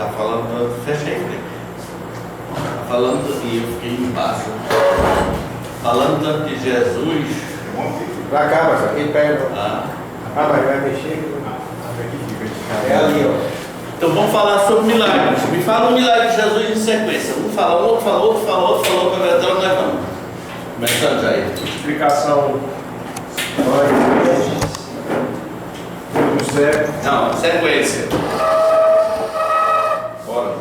Tá falando, fecha aí, Felipe. Tá falando, e eu fiquei embaixo. Falando tanto de Jesus. Pra cá, mas aqui perto. Ah, Mas vai mexer. É ali, ó. então vamos falar sobre milagres. Me fala um milagre de Jesus em sequência. Um fala, outro fala, outro fala, outro falou, para então nós vamos. Começando já aí. Explicação. Do céu. Não, sequência. Bora.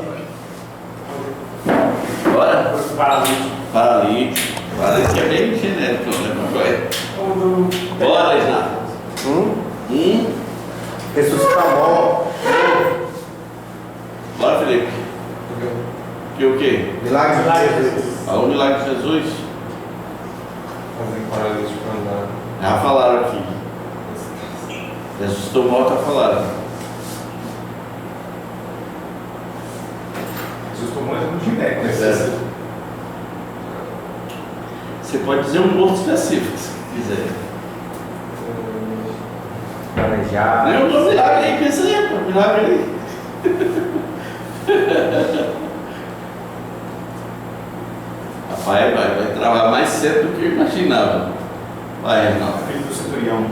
Bora? Paralítico. Paralítico. Paralítico é bem genérico, né? Bora, Renato. Ressuscitar morto. Bora, Felipe. Que o quê? Milagre de Jesus. Fala o milagre de Jesus. Fazer paralítico andar. Já falaram aqui. Ressuscitou morto, já falaram. Jesus tomou muito genérico, né? Você pode dizer um morto específico, se quiser. Planejar. Não, um milagre aí, pensa aí, pô, milagre aí. Rapaz, vai travar mais cedo do que eu imaginava. Vai, Renato. Filho do centurião.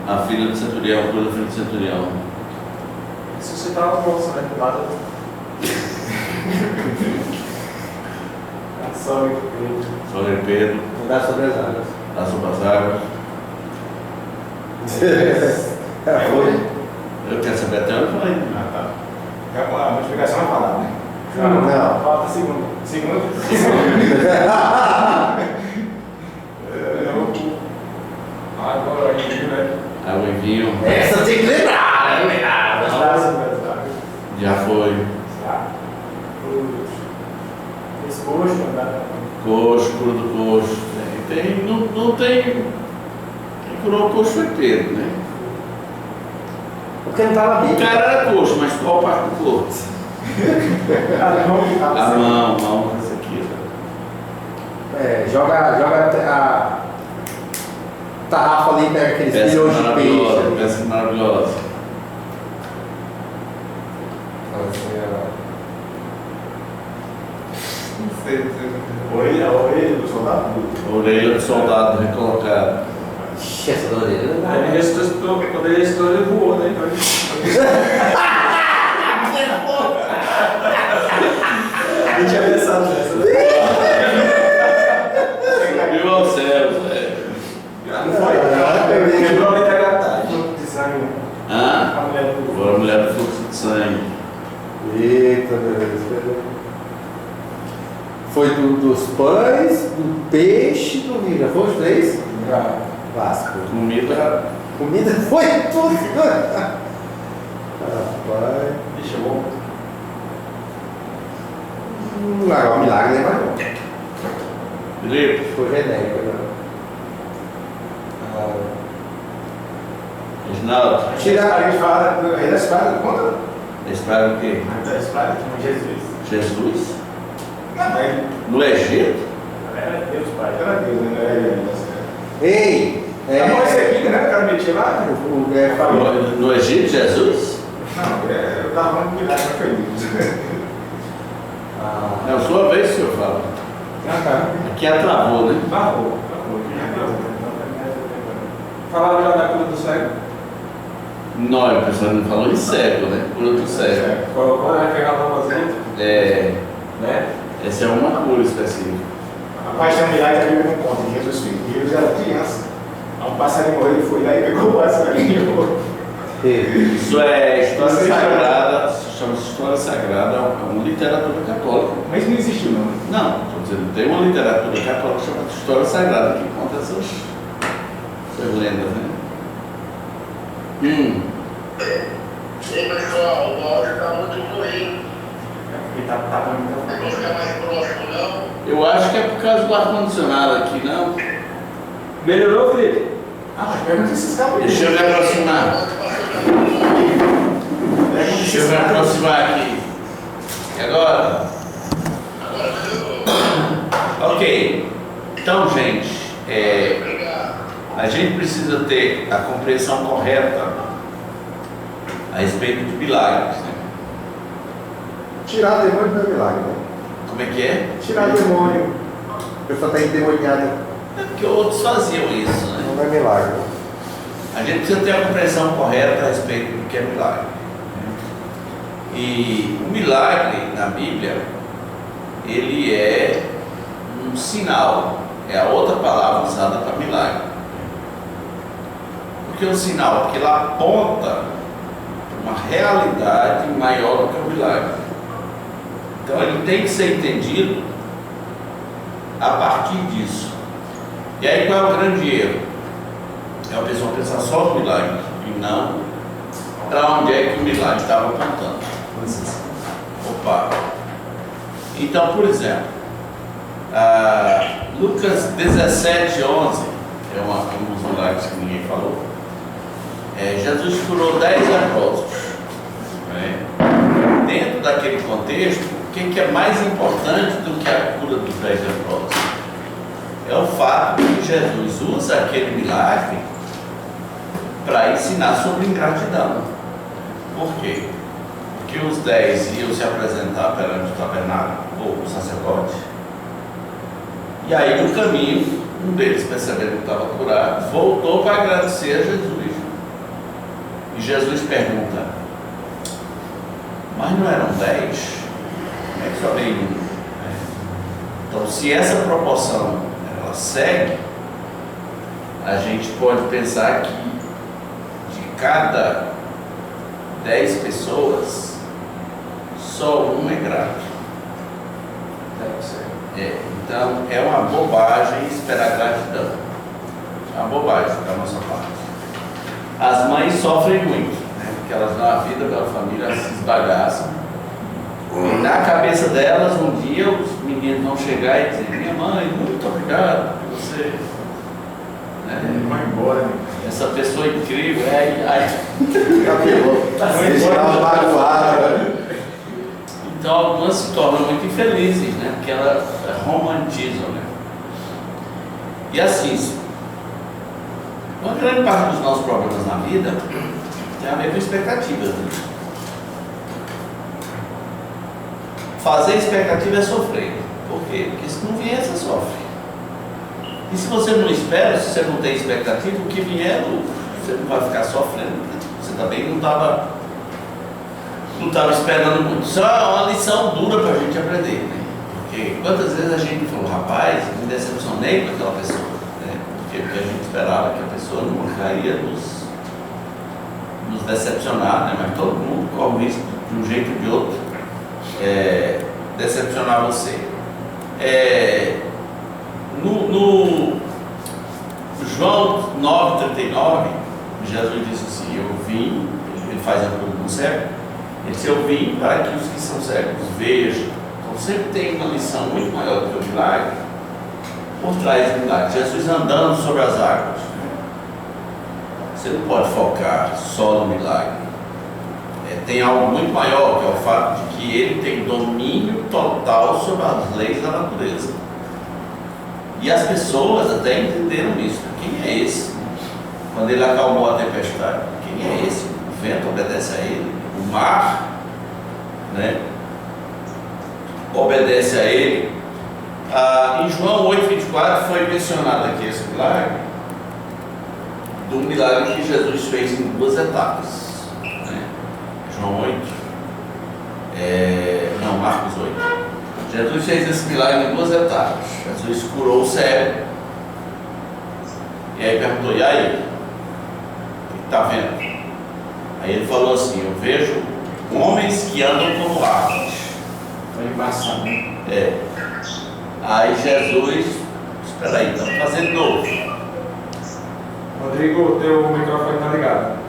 A filha do centurião, coisa da filha do centurião. Se você tava com você, né? Lado. Sobe Soler Pedro, Andar sobre as águas. dá sobre as águas. Foi. Eu quero saber até onde vai. Ah, tá. A multiplicação é palavra, né? Não. Falta segundo. Segundo. Agora aí, né? Água e vinho. Essa tem que lembrar, né? Já foi. Pescoço, andar. Coxo, cura do coxo. Não tem. Quem curou o coxo foi Pedro, né? Porque não estava O vivo. cara era coxo, mas qual parte do corpo? A mão, essa aqui. Joga a tarrafa ali, pega aqueles Peça bilhões de peixe. maravilhosa, ali. peça maravilhosa. Orelha do soldado. Orelha do soldado recolocada. Ixi, essa orelha. Aí ele ressuscitou, quando ele ressuscitou, ele voou, né? Então, eu tinha pensado nessa. Subiu aos céus, velho. Não foi? Quebrou a letra gratagem. De sangue. Hã? A mulher do Foi a mulher do fluxo de sangue. Eita, meu Deus. Foi dos pães, do peixe, do vinho. Já foi os três? Vasco. Comida. Comida foi tudo. Rapaz. Deixa eu. Milagre, milagre, né? Felipe. Foi genérico, né? Reginaldo. Tira- A gente fala, rei da espada, conta? Espera o quê? Rei da espada, que Jesus. Jesus? Não, mas No Egito? era Deus, pai. Era Deus, né? Ei! Tá bom esse aqui, né? O cara metia lá? Falou. No Egito, Jesus? Não, eu tava falando de milagre, mas foi Deus. É a sua vez, senhor fala. Aqui atravou, né? Barrou. Falava já da cura do cego. Não, o pessoal não falou em cego, né? Cura do cego. Colocou, né? Pegava uma azeite, É, né? essa é uma cura específica. Rapaz, tem um milagre que a Bíblia não conta. Jesus era criança. Aí um passarinho morreu, ele foi lá e pegou o passarinho. Isso é história sagrada, se chama história sagrada, é uma literatura católica. Mas não existiu, não. Não, estou dizendo, tem uma literatura católica chamada história sagrada que conta essas lendas, né? Sim, pessoal, o áudio está muito ruim. Ele tá muito. Não vou ficar mais próximo, não. Eu acho que é por causa do ar-condicionado aqui, não? Melhorou, Felipe? Ah, mas pergunta esses caras. Deixa eu me aproximar. Deixa eu me aproximar aqui. E agora? Ok. Então, gente, a gente precisa ter a compreensão correta a respeito de milagres, né? Tirar demônio não é milagre, né? Como é que é? Tirar demônio. A pessoa está endemoniada. É porque outros faziam isso, né? Não é milagre. A gente precisa ter a compreensão correta a respeito do que é milagre. E o milagre na Bíblia, ele é um sinal, é a outra palavra usada para milagre. Por que um sinal? Porque ele aponta para uma realidade maior do que o milagre. Então ele tem que ser entendido a partir disso. E aí qual é o grande erro? É a pessoa pensar só no milagre e não para onde é que o milagre estava apontando. Opa! Então, por exemplo, Lucas 17:11 é um dos milagres que ninguém falou. Jesus curou 10 leprosos. Né? Dentro daquele contexto, o que é mais importante do que a cura dos 10 leprosos? É o fato de que Jesus usa aquele milagre para ensinar sobre ingratidão. Por quê? Porque os 10 iam se apresentar perante o tabernáculo, ou o sacerdote, e aí no caminho, um deles, percebendo que estava curado, voltou para agradecer a Jesus. E Jesus pergunta: mas não eram 10? Como é que só veio um? Então, se essa proporção ela segue, a gente pode pensar que de cada 10 pessoas, só um é grato. Então, é uma bobagem esperar gratidão. É uma bobagem da nossa parte. As mães sofrem muito, né? Porque elas dão a vida pela família, elas se esbagaçam. E na cabeça delas, um dia os meninos vão chegar e dizer: minha mãe, muito obrigado por você. Né? Vai embora, né? Essa pessoa incrível. Acabou. Magoada. Então algumas se tornam muito infelizes, né? Porque elas romantizam, né? E assim, uma grande parte dos nossos problemas na vida tem a ver com expectativas, né? Fazer expectativa é sofrer. Por quê? Porque se não vier, você sofre. E se você não espera, se você não tem expectativa, o que vier, você não vai ficar sofrendo. Você também não estava esperando muito. Isso é uma lição dura para a gente aprender, né? Porque quantas vezes a gente falou: rapaz, me decepcionei com aquela pessoa, né? Porque a gente esperava que a pessoa nunca ia nos decepcionar, né? Mas todo mundo corre o risco de um jeito ou de outro decepcionar você. No João 9:39, Jesus disse assim: eu vim, ele faz a cura do cego, ele disse: eu vim para que os que são cegos vejam. Então sempre tem uma lição muito maior do que o milagre por trás do milagre. Jesus andando sobre as águas. Você não pode focar só no milagre. Tem algo muito maior, que é o fato de que ele tem domínio total sobre as leis da natureza. E as pessoas até entenderam isso. Quem é esse? Quando ele acalmou a tempestade, quem é esse? O vento obedece a ele, o mar, né, obedece a ele. Em João 8:24 foi mencionado aqui esse milagre, do milagre que Jesus fez em 2 etapas. João 8, Marcos 8. Jesus fez esse milagre em 2 etapas. Jesus curou o cego. E aí perguntou: e aí? O que está vendo? Aí ele falou assim: eu vejo homens que andam como árvores. Foi embaçado. Aí Jesus: espera aí, então fazer de novo. Rodrigo, teu microfone está ligado.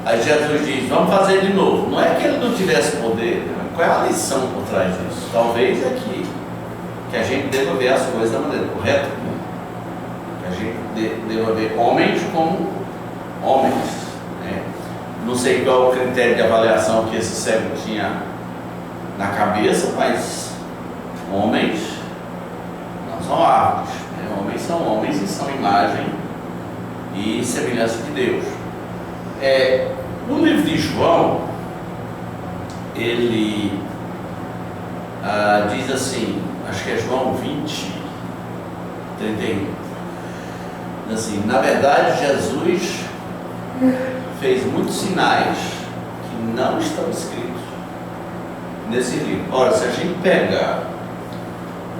Aí Jesus diz: vamos fazer de novo. Não é que ele não tivesse poder, né? Qual é a lição por trás disso? Talvez é que a gente deva ver as coisas da maneira correta, né? Que a gente deva ver homens como homens, né? Não sei qual é o critério de avaliação que esse cego tinha na cabeça, mas homens não são árvores, né? Homens são homens e são imagem e semelhança de Deus. No livro de João, ele diz assim, acho que é João 20, 31, assim, na verdade Jesus fez muitos sinais que não estão escritos nesse livro. Ora, se a gente pegar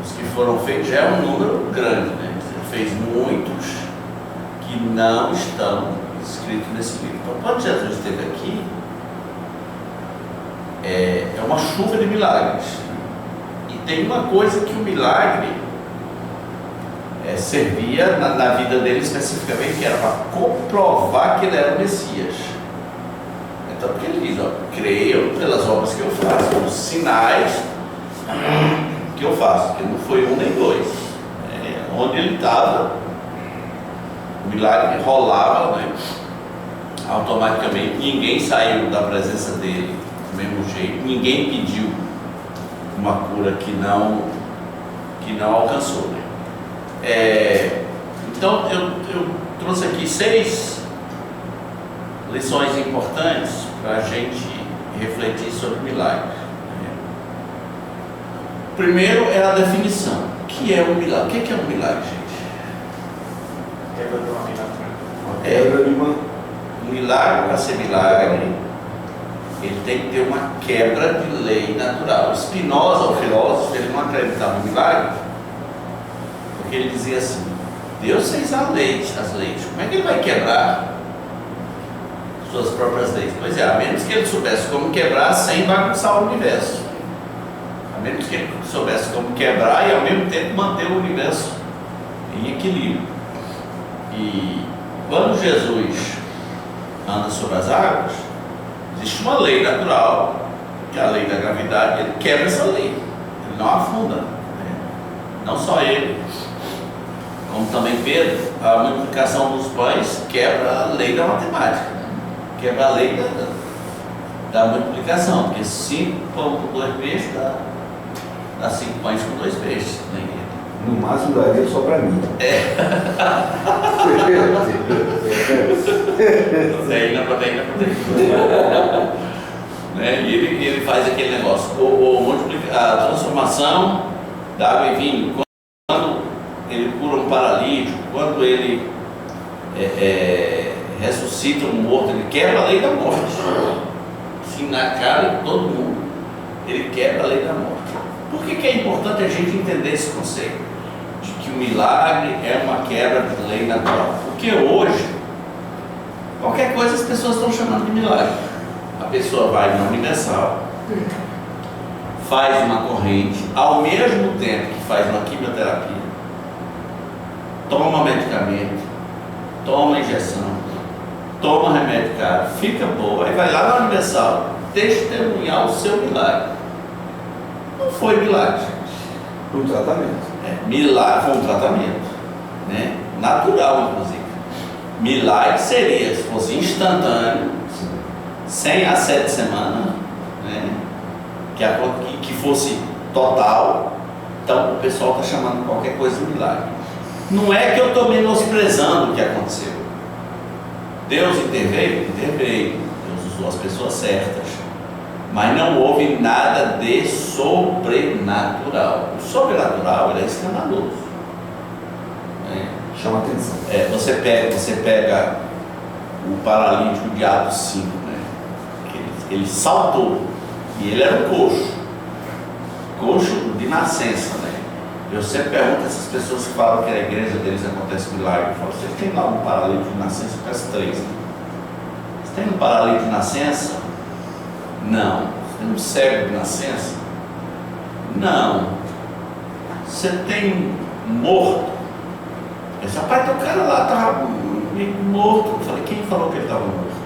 os que foram feitos, já é um número grande, né? Ele fez muitos que não estão escritos nesse livro. Então, quando Jesus esteve aqui, é uma chuva de milagres. E tem uma coisa que o milagre servia na vida dele especificamente, que era para comprovar que ele era o Messias. Então, porque ele diz, ó, creio pelas obras que eu faço, os sinais que eu faço, que não foi um nem dois. Onde ele estava, o milagre rolava, né? Automaticamente, ninguém saiu da presença dele do mesmo jeito, ninguém pediu uma cura que não alcançou, né? Então eu trouxe aqui 6 lições importantes para a gente refletir sobre milagre. Primeiro é a definição. O que é um milagre? O que é um milagre, gente? Quebra de uma vida. Quebra de uma. Um milagre, para ser milagre, ele tem que ter uma quebra de lei natural. Spinoza, o filósofo, ele não acreditava no milagre, porque ele dizia assim: Deus fez as leis, como é que ele vai quebrar suas próprias leis? Pois é, a menos que ele soubesse como quebrar sem bagunçar o universo, a menos que ele soubesse como quebrar e ao mesmo tempo manter o universo em equilíbrio. E quando Jesus anda sobre as águas, existe uma lei natural, que é a lei da gravidade. Ele quebra essa lei, ele não afunda, né? Não só ele, como também Pedro. A multiplicação dos pães quebra a lei da matemática, né? Quebra a lei da multiplicação, porque 5 pães com 2 peixes dá 5 pães com 2 peixes, né? No máximo daria só para mim. Proteína. Né? E ele faz aquele negócio, a transformação da água em vinho, quando ele cura um paralítico, quando ele ressuscita um morto, ele quebra a lei da morte. Assim, na cara de todo mundo, ele quebra a lei da morte. Por que é importante a gente entender esse conceito? De que o milagre é uma quebra de lei natural. Porque hoje, qualquer coisa as pessoas estão chamando de milagre. A pessoa vai na Universal, faz uma corrente, ao mesmo tempo que faz uma quimioterapia, toma medicamento, toma injeção, toma remédio caro, fica boa, aí vai lá na Universal testemunhar o seu milagre. Não foi milagre, gente. Um tratamento. Milagre foi um tratamento, né? Natural, inclusive. Milagre seria, se fosse instantâneo, sem a 7 semanas, né? Que fosse total. Então o pessoal está chamando qualquer coisa de milagre. Não é que eu estou menosprezando o que aconteceu. Deus interveio? Interveio. Deus usou as pessoas certas. Mas não houve nada de sobrenatural. O sobrenatural é escandaloso. Chama atenção. Você pega o paralítico de Atos 5, né? Ele saltou e ele era um coxo de nascença, né? Eu sempre pergunto a essas pessoas que falam que a igreja deles acontece milagre. Eu falo: vocês têm lá um paralítico de nascença? Eu peço 3. Né? Você tem um paralítico de nascença? Não. Você tem um cego de nascença? Não. Você tem um morto? Eu disse: rapaz, o cara lá estava morto. Eu falei: quem falou que ele estava morto?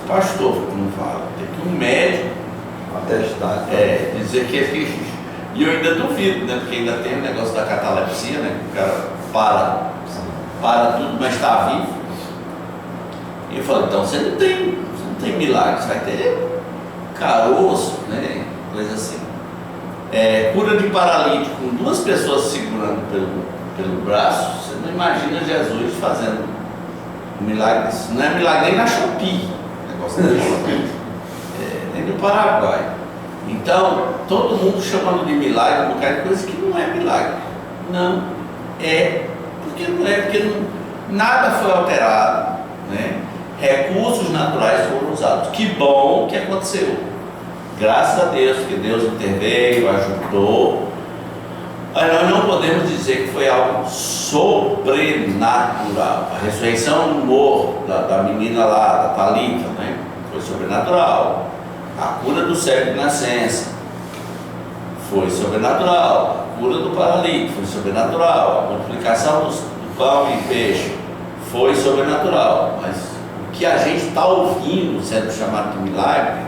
O pastor não fala. Tem que um médico Atestado. dizer que ele... E eu ainda duvido, né? Porque ainda tem o negócio da catalepsia, né? O cara para tudo, mas está vivo. E eu falei: então você não tem milagre, você vai ter caroço, né? Coisa assim. Cura de paralítico com 2 pessoas segurando pelo braço. Você não imagina Jesus fazendo um milagre desse. Não é milagre nem na Shopee, negócio da Shopee. tem no Paraguai. Então, todo mundo chamando de milagre um bocado de coisa que não é milagre. Não é, porque nada foi alterado, né? Recursos naturais foram usados. Que bom que aconteceu. Graças a Deus, que Deus interveio, ajudou. Mas nós não podemos dizer que foi algo sobrenatural. A ressurreição do morto da menina lá, da Talita, né? Foi sobrenatural. A cura do cego de nascença foi sobrenatural. A cura do paralítico foi sobrenatural. A multiplicação do pão e peixe foi sobrenatural. Mas o que a gente está ouvindo sendo chamado de milagre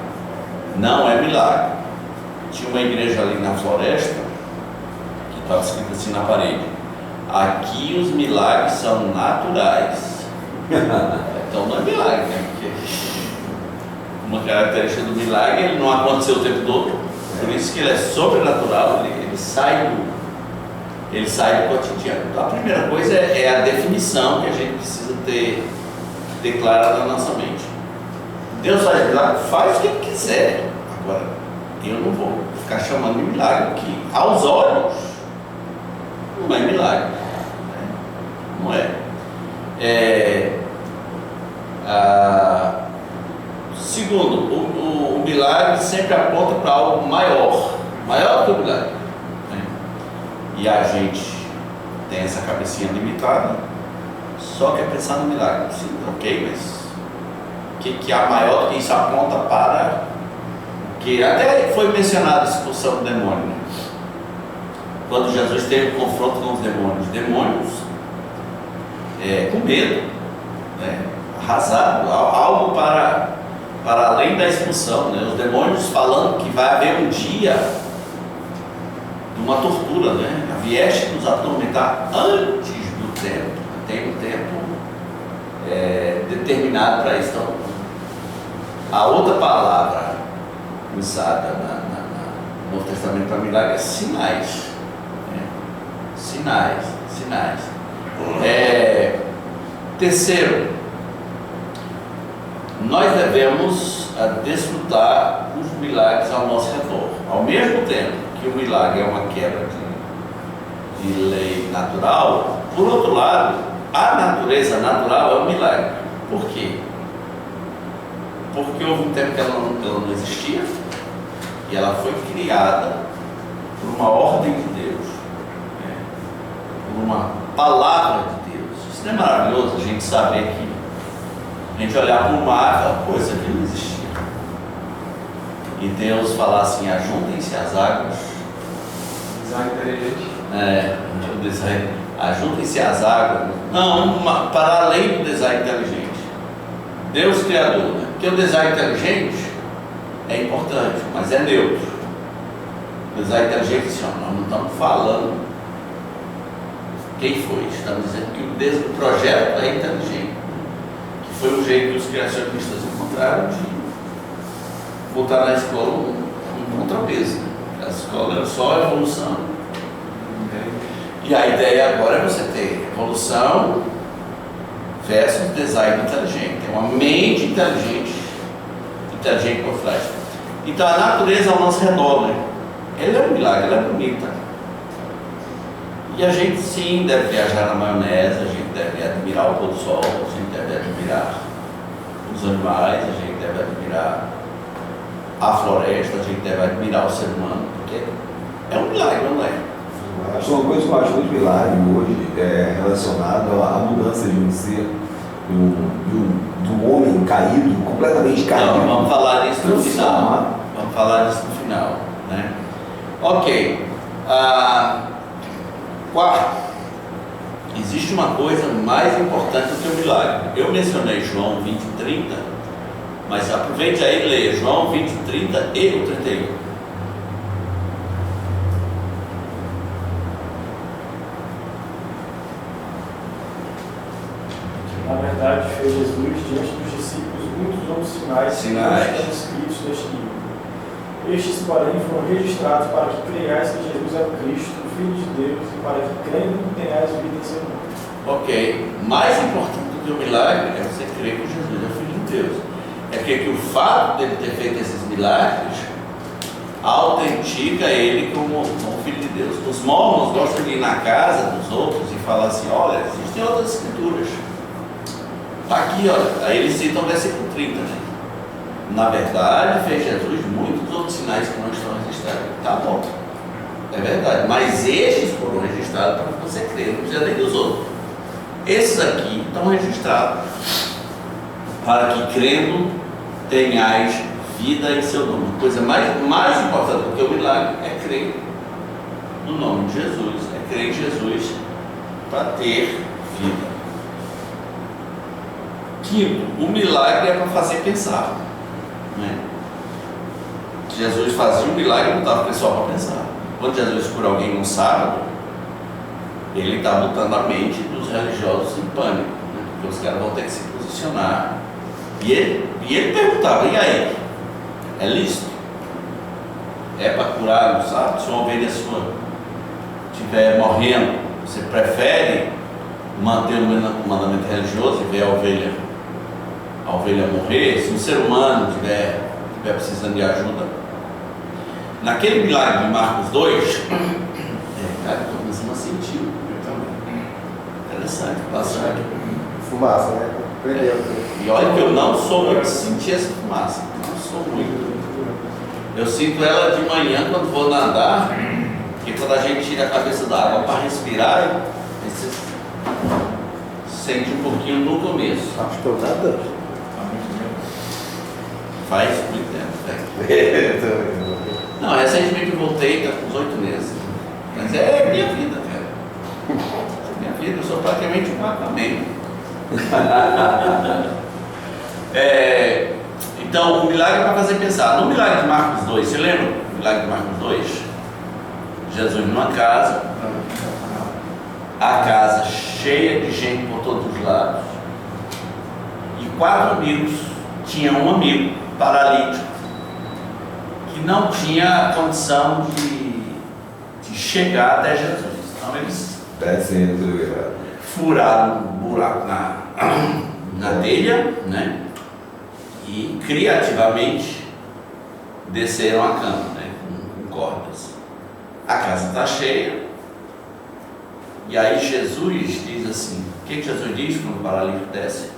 não é milagre. Tinha uma igreja ali na floresta que estava escrito assim na parede: aqui os milagres são naturais. Então não é milagre, né? Porque uma característica do milagre, ele não aconteceu o tempo todo, por isso que ele é sobrenatural, ele sai do cotidiano. Então, a primeira coisa é a definição que a gente precisa ter clara na nossa mente. Deus faz milagre, faz o que ele quiser. Agora, eu não vou ficar chamando de milagre, que aos olhos não é milagre, né? Não é. Segundo, o milagre sempre aponta para algo maior que o milagre, né? E a gente tem essa cabecinha limitada, só quer pensar no milagre. Sim, ok, mas o que há maior do que isso aponta para? Que até foi mencionado a expulsão do demônio, né? Quando Jesus teve um confronto com os demônios com medo, né? Arrasado, algo para além da expulsão, né? Os demônios falando que vai haver um dia de uma tortura, né? Vieste nos atormentar antes do tempo. Tem um tempo determinado para isso. Então, a outra palavra usada no Novo Testamento para milagre é sinais, né? Sinais. Terceiro, nós devemos desfrutar os milagres ao nosso redor. Ao mesmo tempo que o milagre é uma quebra de lei natural, por outro lado, a natureza natural é um milagre. Por quê? Porque houve um tempo que ela não existia e ela foi criada por uma ordem de Deus, né? Por uma palavra de Deus. Isso não é maravilhoso a gente saber que a gente olhar para o mar, aquela coisa que não existia, e Deus falar assim: ajuntem-se as águas. Design inteligente. Ajuntem-se as águas. Não, para além do design inteligente. Deus criador, né? Porque o design inteligente é importante, mas é neutro. O design inteligente, assim, nós não estamos falando quem foi, estamos dizendo que o projeto é inteligente. Foi o jeito que os criacionistas encontraram de botar na escola um contrapeso. A escola era só evolução. E a ideia agora é você ter evolução versus design inteligente. Tem uma mente inteligente por trás. Então a natureza ao nosso redor, né? Ela é um milagre, ela é bonita. E a gente sim deve viajar na maionese, a gente deve admirar o pôr do sol, a gente deve admirar os animais, a gente deve admirar a floresta, a gente deve admirar o ser humano, porque é um milagre, não é? Acho que uma coisa que eu acho muito milagre hoje é relacionado à mudança de um ser, do homem caído, completamente caído. Não, vamos falar disso no final. Vamos falar disso no final, né? Ok. Quarto, existe uma coisa mais importante do que o milagre. Eu mencionei João 20 e 30, mas aproveite aí e leia João 20, 30 e o 31. Na verdade, fez Jesus diante dos discípulos muitos outros sinais que não estão escritos neste livro. Estes, porém, foram registrados para que creiais que Jesus é o Cristo, o Filho de Deus, e para que crendo tenhais vida em seu nome. Ok. Mais importante do que o milagre é você crer que Jesus é o Filho de Deus. É que o fato dele ter feito esses milagres, autentica ele como filho de Deus. Os mormons gostam de ir na casa dos outros e falar assim: olha, existem outras escrituras. Está aqui, olha. Aí eles citam o versículo 30, né? Na verdade, fez Jesus muitos outros sinais que não estão registrados. Tá bom, é verdade, mas estes foram registrados para você crer, não precisa nem dos outros. Esses aqui estão registrados para que, crendo, tenhais vida em seu nome. A coisa mais importante do que o milagre é crer no nome de Jesus, é crer em Jesus para ter vida. Quinto, o milagre é para fazer pensar, né? Jesus fazia um milagre e não estava o pessoal para pensar. Quando Jesus cura alguém no sábado, ele está botando a mente dos religiosos em pânico, né? Porque os caras vão ter que se posicionar. E ele perguntava: e aí? É lícito? É para curar no sábado? Se uma ovelha sua estiver morrendo, você prefere manter o mandamento religioso e ver a ovelha morrer? Se um ser humano estiver precisando de ajuda? Naquele milagre de Marcos 2, cara, estou começando a sentir. Eu também. Interessante, passagem. Fumaça, né? Perdeu. E olha que eu não sou muito de sentir essa fumaça. Não sou muito. Eu sinto ela de manhã quando vou nadar, porque quando a gente tira a cabeça da água para respirar, você sente um pouquinho no começo. Acho que eu nada. Faz muito tempo. Não, recentemente eu voltei, está com uns 8 meses. Mas é minha vida, cara. É minha vida, eu sou praticamente um Aquaman. Então, o milagre é para fazer pensar. No milagre de Marcos 2, você lembra? O milagre de Marcos 2? Jesus numa casa, a casa cheia de gente por todos os lados, e 4 amigos. Tinha um amigo paralítico que não tinha condição de chegar até Jesus. Então eles furaram um buraco na telha, né? E criativamente desceram a cama, né? Com cordas. A casa está cheia. E aí Jesus diz assim: o que Jesus diz quando o paralítico desce?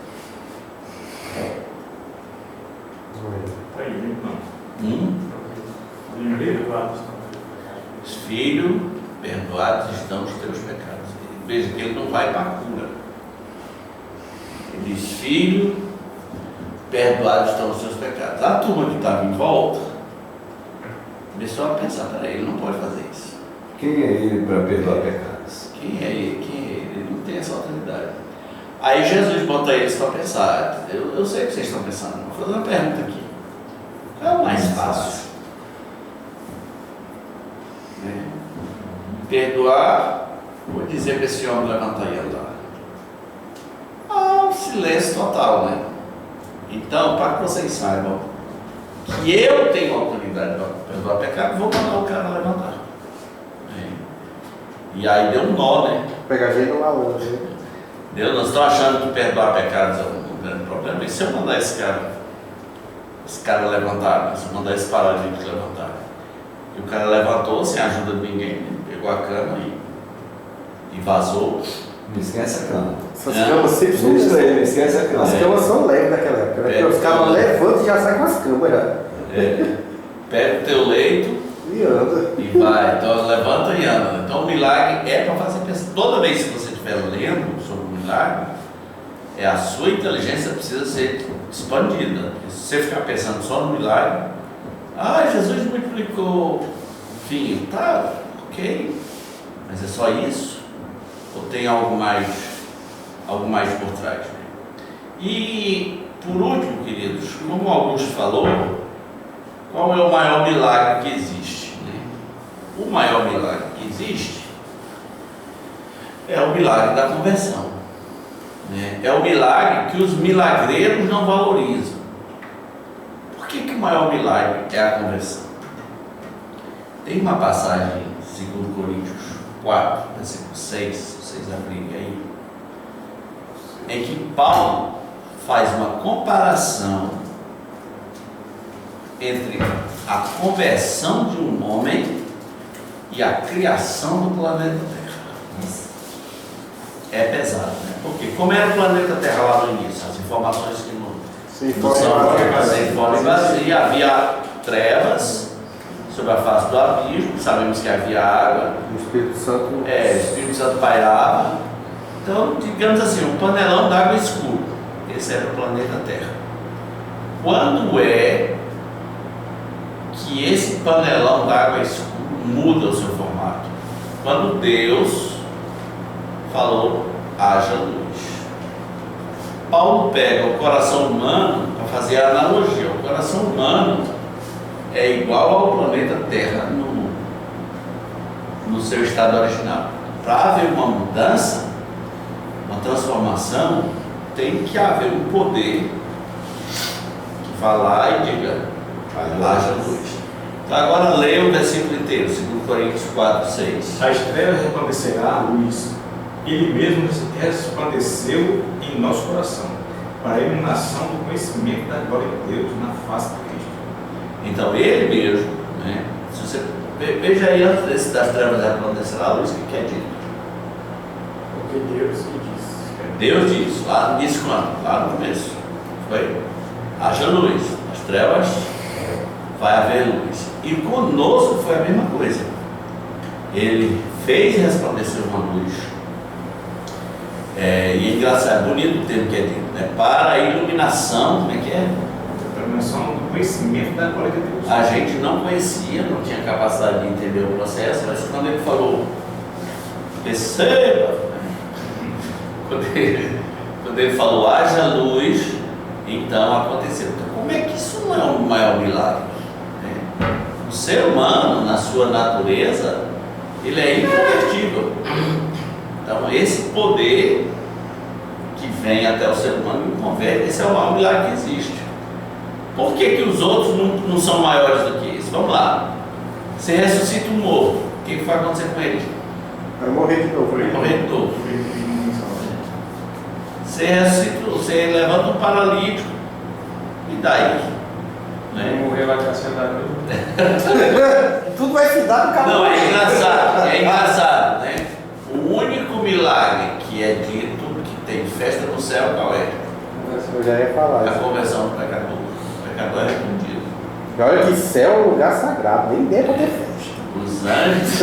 Filho, perdoados estão os teus pecados. Veja que ele não vai para a cura. Ele diz: filho, perdoados estão os teus pecados. A turma que estava em volta começou a pensar: peraí, ele não pode fazer isso. Quem é ele para perdoar pecados? Quem é ele? Ele não tem essa autoridade. Aí Jesus bota eles para pensar. Eu sei o que vocês estão pensando. Vou fazer uma pergunta aqui. Qual é o mais fácil? Perdoar, vou dizer para esse homem levantar e andar. Um silêncio total, né? Então, para que vocês saibam que eu tenho autoridade para perdoar pecado, vou mandar o cara levantar. E aí deu um nó, né? Pegar jeito lá hoje. Deus, nós estamos achando que perdoar pecados é um grande problema. E se eu mandar esse cara levantar, se eu mandar esse paralítico levantar? E o cara levantou sem ajuda de ninguém, né? Pegou a cama e vazou. Não esquece a cama. Essas camas sempre são Isso aí, não leves. esquece a cama. As camas são leves naquela época. Porque os caras levantam e já saem com as camas já. Pega o teu leito E anda. e vai. Então levanta e anda. Então o milagre é para fazer pensar. Toda vez que você estiver lendo sobre o milagre, a sua inteligência precisa ser expandida. Se você ficar pensando só no milagre, Jesus multiplicou, enfim, tá, ok, mas é só isso? Ou tem algo mais por trás? E por último, queridos, como Augusto falou, qual é o maior milagre que existe? O maior milagre que existe é o milagre da conversão. É o milagre que os milagreiros não valorizam. Por que o maior milagre é a conversão? Tem uma passagem em 2 Coríntios 4, versículo 6, se vocês abrirem aí, em que Paulo faz uma comparação entre a conversão de um homem e a criação do planeta Terra. É pesado, né? Porque como era o planeta Terra lá no início, as informações que não Sem são sem forma e vazia. vazia, havia trevas sobre a face do abismo, sabemos que havia água, O Espírito Santo. o Espírito Santo pairava. Então, digamos assim, um panelão d'água escuro. Esse era o planeta Terra. Quando é que esse panelão d'água escuro muda o seu formato? Quando Deus falou, haja luz. Paulo pega o coração humano para fazer a analogia. O coração humano é igual ao planeta Terra no seu estado original. Para haver uma mudança, uma transformação, tem que haver um poder que vá lá e diga, haja luz. Então agora leia o versículo inteiro, 2 Coríntios 4, 6. As trevas resplandecerá a luz. Ele mesmo resplandeceu em nosso coração, para a iluminação do conhecimento da glória de Deus na face de Cristo. Então ele mesmo, né? Se você veja aí antes das trevas resplandecerá a luz, o que é dito? Porque Deus que disse. Deus disse, lá no início, lá no começo, foi, haja luz, as trevas vai haver luz. E conosco foi a mesma coisa. Ele fez resplandecer uma luz. E é engraçado, bonito o termo que é dito, né? Para a iluminação, como é que é? Para a iluminação do conhecimento da glória de Deus. A gente não conhecia, não tinha capacidade de entender o processo, mas quando ele falou, perceba, quando ele falou, haja luz, então aconteceu. Então, como é que isso não é o maior milagre? O ser humano, na sua natureza, ele é inconvertível. Então, esse poder que vem até o ser humano e converte, esse é o maior milagre que existe. Por que os outros não são maiores do que esse? Vamos lá. Você ressuscita um morto, o que vai acontecer com ele? Vai morrer de novo. Vai morrer de novo. Você ressuscita, você levanta um paralítico, e daí? Né? Morrer vai cancelar. Tudo vai se dar no carro. Não, é engraçado, né? O único milagre que é dito que tem festa no céu, qual é? Eu já ia falar A isso. conversão do pecador. O pecador é arrependido. E olha que céu é um lugar sagrado, nem dê pra ter festa. Os anjos.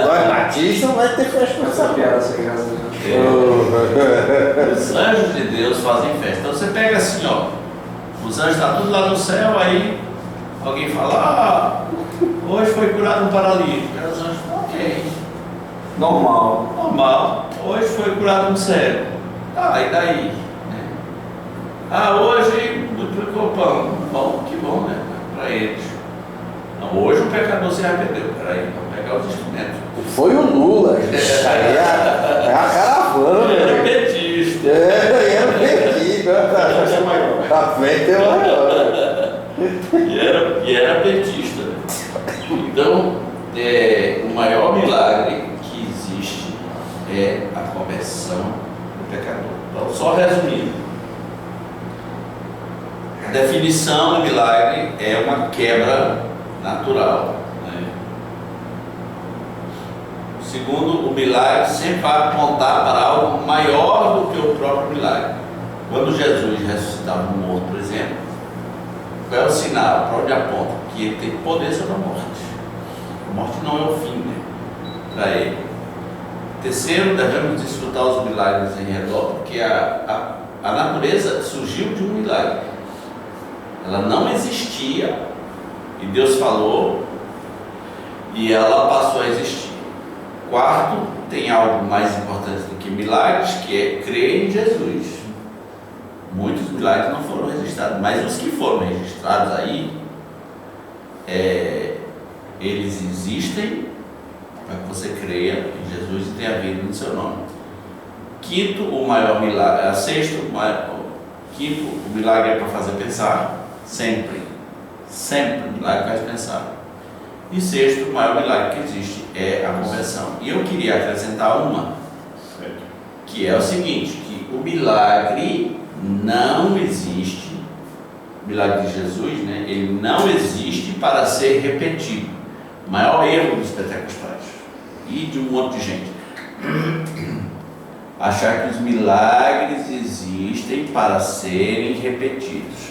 Nós batistas vai ter festa nessa piada sem graça. Os anjos de Deus fazem festa. Então você pega assim, ó. Os anjos estão tudo lá no céu, aí alguém fala, hoje foi curado um paralítico. Aí os anjos falam, ok. Normal. Hoje foi curado um cego. E daí? Hoje multiplicou o pão. Bom, que bom, né? Para eles. Não, hoje o pecador se arrependeu. Peraí, vamos pegar os instrumentos. Foi o Lula. Isso aí é a caravana. Ele era petista. Era petista. A frente é maior. E era petista. Então, o maior milagre que existe é a conversão do pecador. Então, só resumindo, a definição do milagre é uma quebra natural. Né? Segundo, o milagre sempre vai apontar para algo maior do que o próprio milagre. Quando Jesus ressuscitava um morto, por exemplo, qual é o sinal? Para onde aponta? Que ele tem poder sobre a morte. A morte não é o fim, né? Para ele. Terceiro, devemos desfrutar os milagres em redor, porque a natureza surgiu de um milagre. Ela não existia, e Deus falou, e ela passou a existir. Quarto, tem algo mais importante do que milagres, que é crer em Jesus. Muitos milagres não foram registrados, mas os que foram registrados aí, eles existem para que você creia em Jesus e tenha vida no seu nome. Quinto, o maior milagre. Quinto, o milagre é para fazer pensar, sempre. Sempre o milagre faz pensar. E sexto, o maior milagre que existe é a conversão. E eu queria acrescentar uma, que é o seguinte, que o milagre não existe milagre de Jesus, né, ele não existe para ser repetido. O maior erro dos pentecostais e de um monte de gente. Achar que os milagres existem para serem repetidos.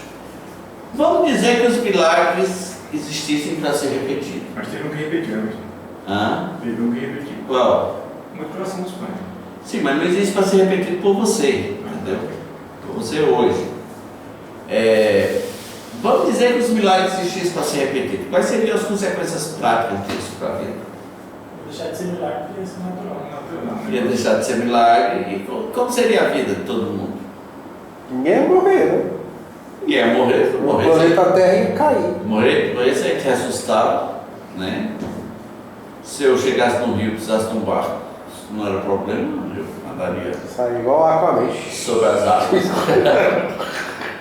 Vamos dizer que os milagres existissem para ser repetidos. Mas teve um que repetiu, né? Teve um que repetiu. Qual? Muito coração dos pães. Sim, mas não existe para ser repetido por você, entendeu? Por você hoje. Vamos dizer que os milagres existissem para ser repetidos. Quais seriam as consequências práticas disso para a vida? Deixar de ser milagre ia ser natural. Ia deixar de ser milagre. E como seria a vida de todo mundo? Ninguém ia morrer, né? Ninguém ia morrer. O planeta Terra ia cair. Morrer, você ia te ressuscitar, né? Se eu chegasse no rio e precisasse de um barco, isso não era problema, eu andaria Sai igual Aquaman. sobre as águas.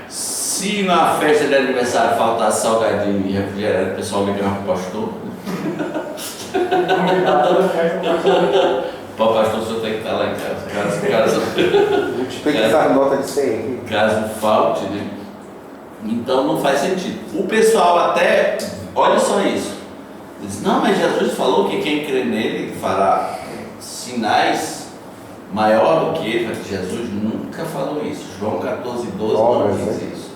Se na festa de aniversário faltasse salgadinho e refrigerante, o pessoal ligava para o pastor. Para o pastor, o senhor tem que estar lá em casa. Multiplica essa nota de 100 aqui. Caso falte, né? Então não faz sentido. O pessoal até, olha só isso. Diz, não, mas Jesus falou que quem crê nele fará sinais maior do que ele. Mas Jesus nunca falou isso. João 14, 12 não diz isso.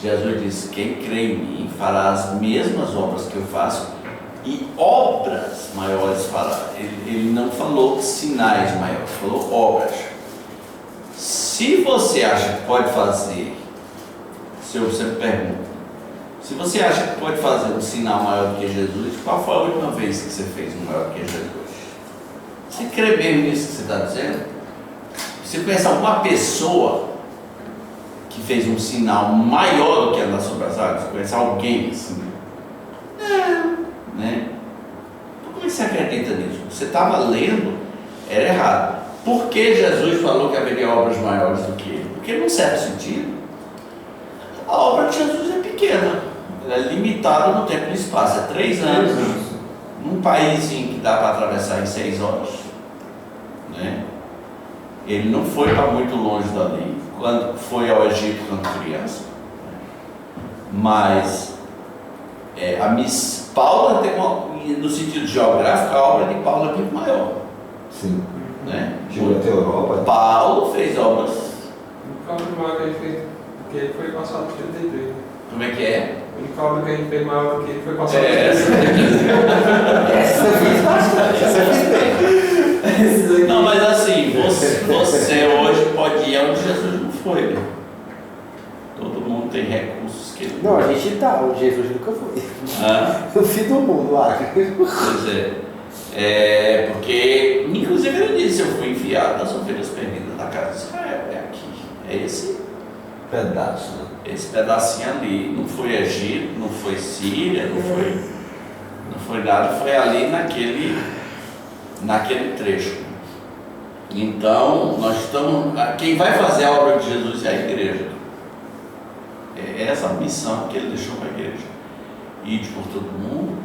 Jesus disse, quem crê em mim fará as mesmas obras que eu faço e obras maiores fará. Ele não falou sinais maiores, falou obras. Se você acha que pode fazer, se eu sempre pergunto, se você acha que pode fazer um sinal maior do que Jesus, qual foi a última vez que você fez um maior do que Jesus? Você crê mesmo nisso que você está dizendo? Você conhece alguma pessoa que fez um sinal maior do que andar sobre as águas? Você conhece alguém assim? Não, né? Então como é que você acredita nisso? Você estava lendo, era errado. Por que Jesus falou que haveria obras maiores do que ele? Porque, num certo sentido, a obra de Jesus é pequena, ela é limitada no tempo e no espaço, é 3 anos, num país que dá para atravessar em 6 horas, né? Ele não foi para muito longe dali, quando foi ao Egito quando criança, mas Paulo tem no sentido geográfico, a obra de Paulo é muito maior. Sim. Né? Chegou até a Europa. Paulo fez obras. O único obra que ele fez, porque ele foi passado por 33. Como é que é? O único obra que a gente fez maior do que ele foi passado por Essa 33. Essa eu fiz bastante, essa eu fiz bem. Não, mas assim, você hoje pode ir onde Jesus não foi, né? Todo mundo tem recursos que ele Não, a gente tá, o Jesus nunca foi. No fim do mundo, lá. Pois porque, inclusive ele disse, eu fui enviado das ovelhas perdidas da casa de Israel, é aqui, é esse Pedaço, né? esse pedacinho ali, não foi Egito, não foi Síria, não foi nada, foi ali naquele trecho. Então, nós estamos, quem vai fazer a obra de Jesus é a igreja. É essa a missão que ele deixou para a igreja. Ir por todo mundo,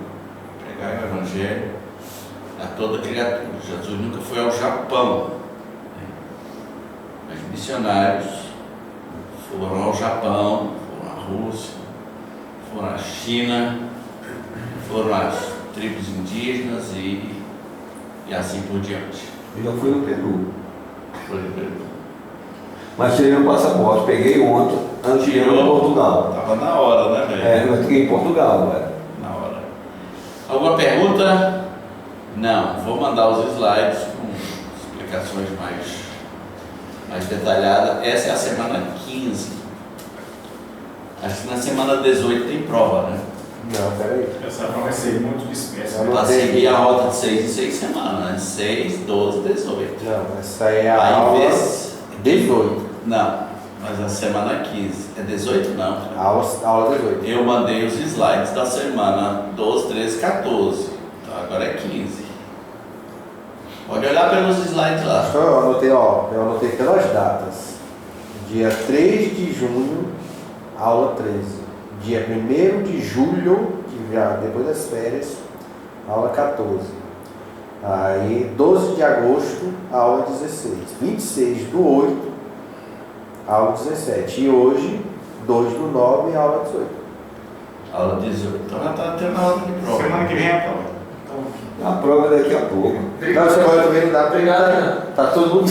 pregar o evangelho a toda criatura. Jesus nunca foi ao Japão, né? Mas missionários foram ao Japão, foram à Rússia, foram à China, foram às tribos indígenas e assim por diante. Eu já fui no Peru. Foi no Peru. Mas tirei o passaporte, peguei ontem, antes de ir para Portugal. Estava na hora, né, velho? Eu fiquei em Portugal, velho. Na hora. Alguma pergunta? Não. Vou mandar os slides com explicações mais detalhadas. Essa é a semana 15. Acho que na semana 18 tem prova, né? Não, peraí. Essa prova vai ser muito dispersa. Não Para tem. seguir a rota de 6 em 6 semanas, né? 6, 12, 18. Não, essa aí é a Aí aula vê. 18. Não, mas a semana 15. É 18 não? Aula 18. Eu mandei os slides da semana 12, 13, 14. Então agora é 15. Pode olhar pelos slides lá. Então eu anotei pelas datas. Dia 3 de junho, aula 13. Dia 1º de julho, que já depois das férias, aula 14. Aí 12 de agosto, aula 16. 26 do 8, aula 17. E hoje, 2/9 e aula 18. Aula 18. Então já está tendo a hora de prova. Semana que vem é a prova. A prova é daqui a pouco. Não, semana que vem não dá pra tá todo mundo.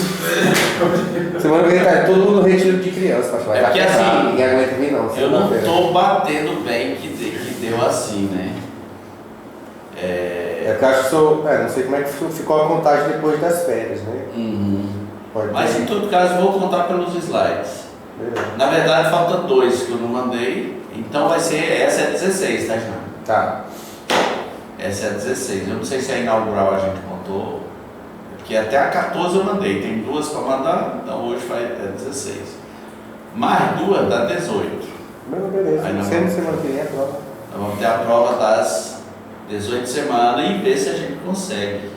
Semana que vem tá todo mundo no retiro de criança, pastor. Vai É tá porque fechado, assim, ninguém aguenta vir não. Eu não segunda-feira. estou batendo bem que deu assim, né? É porque eu acho que não sei como é que ficou a contagem depois das férias, né? Pode Mas ter. em todo caso vou contar pelos slides. Beleza. Na verdade falta 2 que eu não mandei. Então vai ser, essa é 16, tá, Jean? Tá. Essa é a 16. Eu não sei se a inaugural a gente contou. Porque até a 14 eu mandei. Tem 2 para mandar, então hoje vai até 16. Mais 2 dá 18. Não, beleza. Aí nós Sempre vamos- semana que vem é prova. Nós vamos ter a prova das 18 semanas e ver se a gente consegue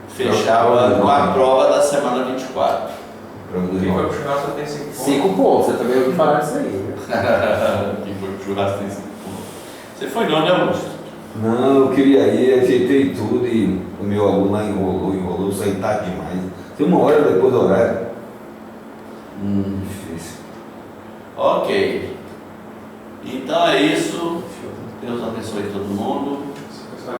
fechar o ano com a prova da semana 24. Prova do Quem foi irmão. pro churrasco tem 5 pontos. 5 pontos, você também ouviu falar disso aí, viu? Quem foi pro churrasco tem 5 pontos. Você foi não, né, Augusto? Não, eu queria ir, ajeitei tudo e o meu aluno lá enrolou, saí tarde demais. Tem 1 hora depois do horário. Difícil. Ok. Então é isso. Deus abençoe todo mundo.